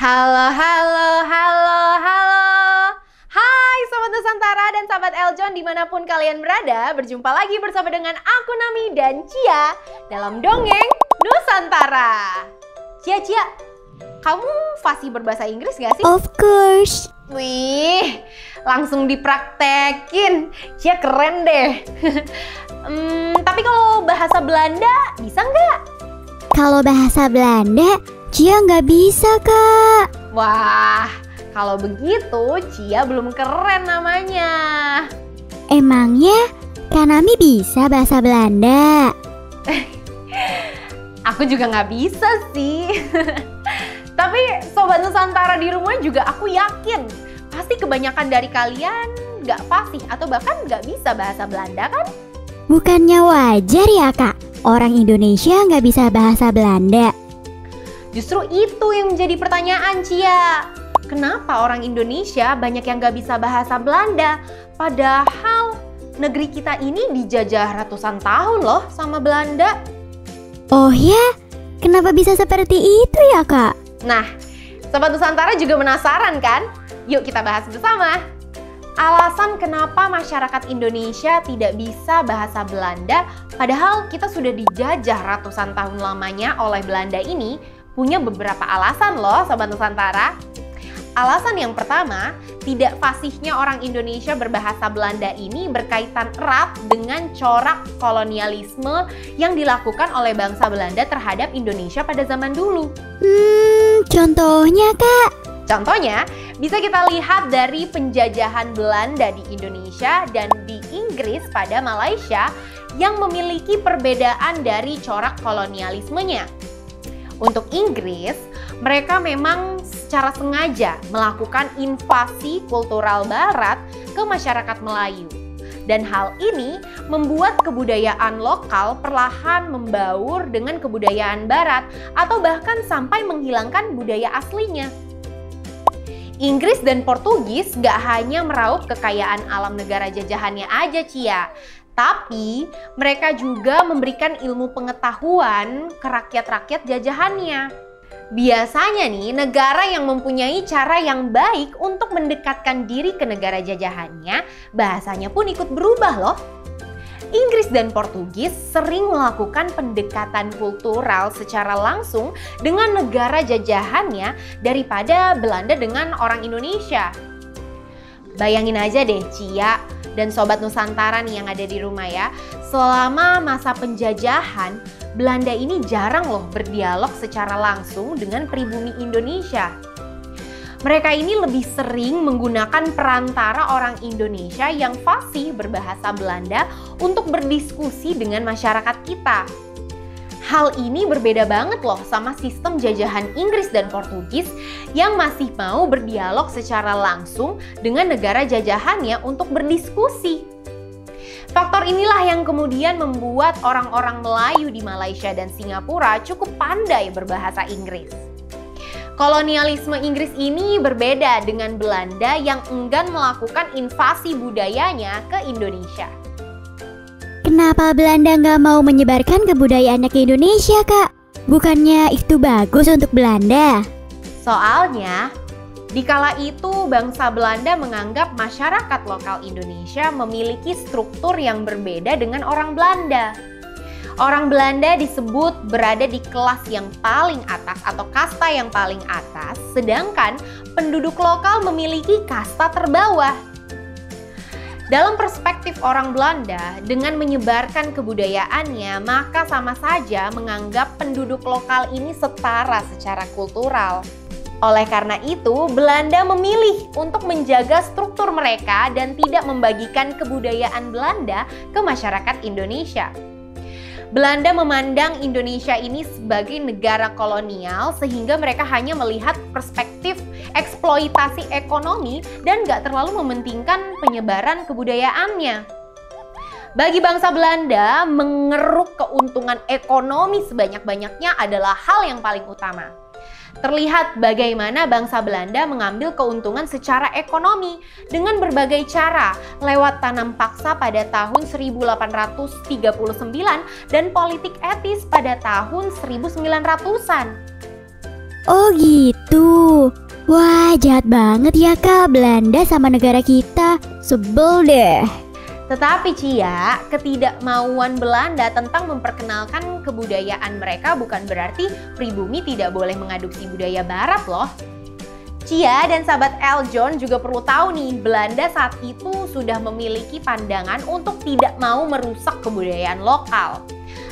Halo, halo, halo, halo. Hai Sobat Nusantara dan Sahabat Eljon dimanapun kalian berada. Berjumpa lagi bersama dengan aku Nami dan Cia dalam Dongeng Nusantara. Cia, kamu fasih berbahasa Inggris gak sih? Of course. Wih, langsung dipraktekin. Cia keren deh. Tapi kalau bahasa Belanda bisa nggak? Kalau bahasa Belanda, Cia nggak bisa, Kak. Wah, kalau begitu Cia belum keren namanya. Emangnya Kak Nami bisa bahasa Belanda? Aku juga nggak bisa sih. Tapi Sobat Nusantara di rumah juga aku yakin pasti kebanyakan dari kalian nggak fasih atau bahkan nggak bisa bahasa Belanda kan? Bukannya wajar ya, Kak? Orang Indonesia nggak bisa bahasa Belanda. Justru itu yang menjadi pertanyaan, Cia. Kenapa orang Indonesia banyak yang nggak bisa bahasa Belanda? Padahal negeri kita ini dijajah ratusan tahun loh sama Belanda. Oh ya? Kenapa bisa seperti itu ya, Kak? Nah, Sobat Nusantara juga penasaran kan? Yuk kita bahas bersama. Alasan kenapa masyarakat Indonesia tidak bisa bahasa Belanda padahal kita sudah dijajah ratusan tahun lamanya oleh Belanda ini punya beberapa alasan loh Sobat Nusantara. Alasan yang pertama, tidak fasihnya orang Indonesia berbahasa Belanda ini berkaitan erat dengan corak kolonialisme yang dilakukan oleh bangsa Belanda terhadap Indonesia pada zaman dulu. Contohnya, Kak? Contohnya, bisa kita lihat dari penjajahan Belanda di Indonesia dan di Inggris pada Malaysia yang memiliki perbedaan dari corak kolonialismenya. Untuk Inggris, mereka memang secara sengaja melakukan invasi kultural Barat ke masyarakat Melayu. Dan hal ini membuat kebudayaan lokal perlahan membaur dengan kebudayaan Barat atau bahkan sampai menghilangkan budaya aslinya. Inggris dan Portugis gak hanya meraup kekayaan alam negara jajahannya aja, Cia. Tapi mereka juga memberikan ilmu pengetahuan ke rakyat-rakyat jajahannya. Biasanya nih, negara yang mempunyai cara yang baik untuk mendekatkan diri ke negara jajahannya, bahasanya pun ikut berubah loh. Inggris dan Portugis sering melakukan pendekatan kultural secara langsung dengan negara jajahannya daripada Belanda dengan orang Indonesia. Bayangin aja deh Cia dan Sobat Nusantara nih yang ada di rumah ya. Selama masa penjajahan, Belanda ini jarang loh berdialog secara langsung dengan pribumi Indonesia. Mereka ini lebih sering menggunakan perantara orang Indonesia yang fasih berbahasa Belanda untuk berdiskusi dengan masyarakat kita. Hal ini berbeda banget loh sama sistem jajahan Inggris dan Portugis yang masih mau berdialog secara langsung dengan negara jajahannya untuk berdiskusi. Faktor inilah yang kemudian membuat orang-orang Melayu di Malaysia dan Singapura cukup pandai berbahasa Inggris. Kolonialisme Inggris ini berbeda dengan Belanda yang enggan melakukan invasi budayanya ke Indonesia. Kenapa Belanda nggak mau menyebarkan kebudayaannya ke Indonesia, Kak? Bukannya itu bagus untuk Belanda? Soalnya, dikala itu bangsa Belanda menganggap masyarakat lokal Indonesia memiliki struktur yang berbeda dengan orang Belanda. Orang Belanda disebut berada di kelas yang paling atas atau kasta yang paling atas, sedangkan penduduk lokal memiliki kasta terbawah. Dalam perspektif orang Belanda, dengan menyebarkan kebudayaannya, maka sama saja menganggap penduduk lokal ini setara secara kultural. Oleh karena itu, Belanda memilih untuk menjaga struktur mereka dan tidak membagikan kebudayaan Belanda ke masyarakat Indonesia. Belanda memandang Indonesia ini sebagai negara kolonial sehingga mereka hanya melihat perspektif eksploitasi ekonomi dan gak terlalu mementingkan penyebaran kebudayaannya. Bagi bangsa Belanda, mengeruk keuntungan ekonomi sebanyak-banyaknya adalah hal yang paling utama. Terlihat bagaimana bangsa Belanda mengambil keuntungan secara ekonomi dengan berbagai cara lewat tanam paksa pada tahun 1839 dan politik etis pada tahun 1900-an. Oh gitu. Wah, jahat banget ya Kak Belanda sama negara kita. Sebel deh. Tetapi Cia, ketidakmauan Belanda tentang memperkenalkan kebudayaan mereka bukan berarti pribumi tidak boleh mengadopsi budaya barat loh. Cia dan sahabat Eljon juga perlu tahu nih, Belanda saat itu sudah memiliki pandangan untuk tidak mau merusak kebudayaan lokal.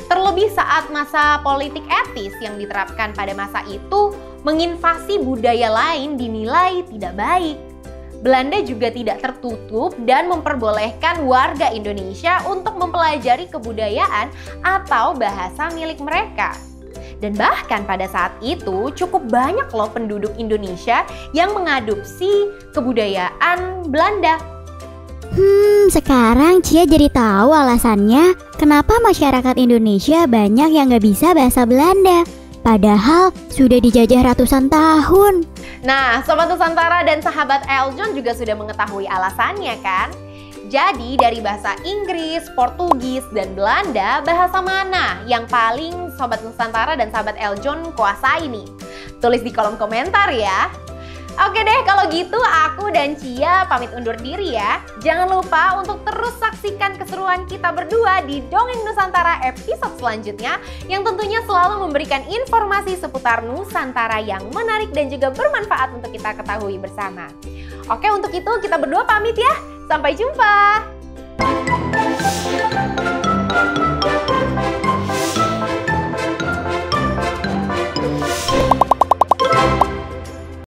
Terlebih saat masa politik etis yang diterapkan pada masa itu, menginvasi budaya lain dinilai tidak baik. Belanda juga tidak tertutup dan memperbolehkan warga Indonesia untuk mempelajari kebudayaan atau bahasa milik mereka. Dan bahkan pada saat itu cukup banyak loh penduduk Indonesia yang mengadopsi kebudayaan Belanda. Sekarang Cia jadi tahu alasannya kenapa masyarakat Indonesia banyak yang gak bisa bahasa Belanda. Padahal sudah dijajah ratusan tahun. Nah, Sobat Nusantara dan sahabat Eljon juga sudah mengetahui alasannya kan? Jadi dari bahasa Inggris, Portugis, dan Belanda, bahasa mana yang paling Sobat Nusantara dan sahabat Eljon kuasai nih? Tulis di kolom komentar ya. Oke deh, kalau gitu aku dan Cia pamit undur diri ya. Jangan lupa untuk terus saksikan keseruan kita berdua di Dongeng Nusantara episode selanjutnya yang tentunya selalu memberikan informasi seputar Nusantara yang menarik dan juga bermanfaat untuk kita ketahui bersama. Oke, untuk itu kita berdua pamit ya. Sampai jumpa.